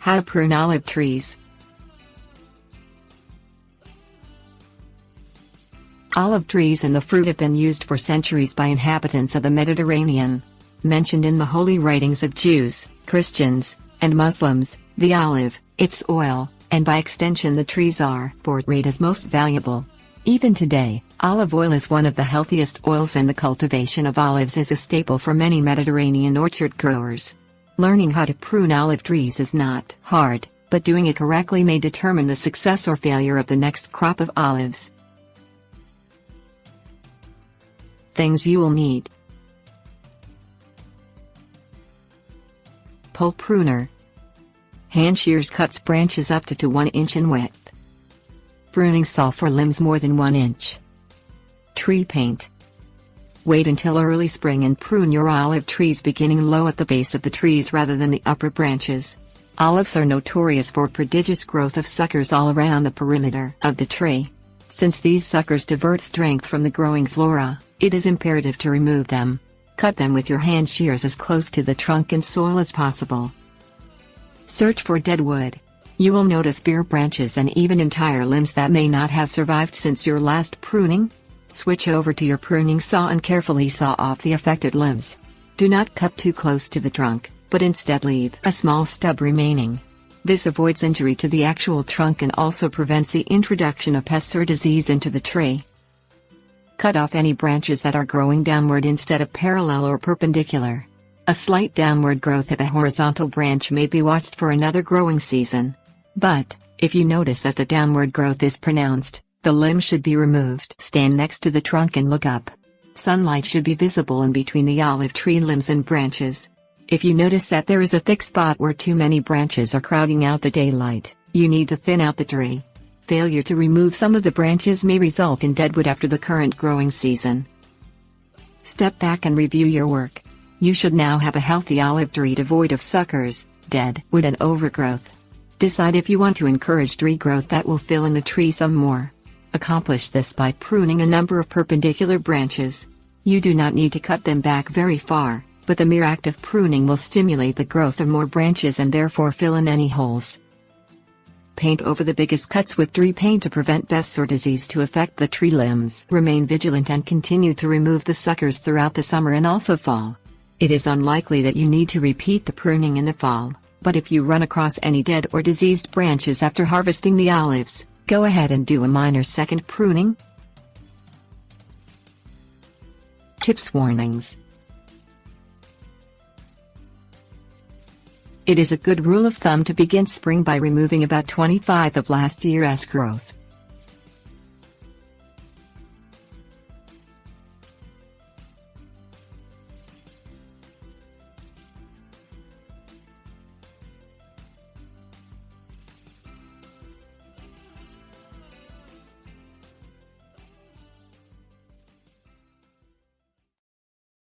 How to prune olive trees. Olive trees and the fruit have been used for centuries by inhabitants of the Mediterranean. Mentioned in the holy writings of Jews, Christians, and Muslims, the olive, its oil, and by extension the trees are portrayed as most valuable. Even today, olive oil is one of the healthiest oils, and the cultivation of olives is a staple for many Mediterranean orchard growers. Learning how to prune olive trees is not hard, but doing it correctly may determine the success or failure of the next crop of olives. Things you will need: pole pruner. Hand shears cuts branches up to 1 inch in width. Pruning saw for limbs more than 1 inch. Tree paint. Wait until early spring and prune your olive trees beginning low at the base of the trees rather than the upper branches. Olives are notorious for prodigious growth of suckers all around the perimeter of the tree. Since these suckers divert strength from the growing flora, it is imperative to remove them. Cut them with your hand shears as close to the trunk and soil as possible. Search for dead wood. You will notice bare branches and even entire limbs that may not have survived since your last pruning. Switch over to your pruning saw and carefully saw off the affected limbs. Do not cut too close to the trunk, but instead leave a small stub remaining. This avoids injury to the actual trunk and also prevents the introduction of pests or disease into the tree. Cut off any branches that are growing downward instead of parallel or perpendicular. A slight downward growth of a horizontal branch may be watched for another growing season. But, if you notice that the downward growth is pronounced, the limb should be removed. Stand next to the trunk and look up. Sunlight should be visible in between the olive tree limbs and branches. If you notice that there is a thick spot where too many branches are crowding out the daylight, you need to thin out the tree. Failure to remove some of the branches may result in deadwood after the current growing season. Step back and review your work. You should now have a healthy olive tree devoid of suckers, dead wood and overgrowth. Decide if you want to encourage tree growth that will fill in the tree some more. Accomplish this by pruning a number of perpendicular branches. You do not need to cut them back very far, but the mere act of pruning will stimulate the growth of more branches and therefore fill in any holes. Paint over the biggest cuts with tree paint to prevent pests or disease to affect the tree limbs. Remain vigilant and continue to remove the suckers throughout the summer and also fall. It is unlikely that you need to repeat the pruning in the fall, but if you run across any dead or diseased branches after harvesting the olives, go ahead and do a minor second pruning. Tips: warnings. It is a good rule of thumb to begin spring by removing about 25% of last year's growth.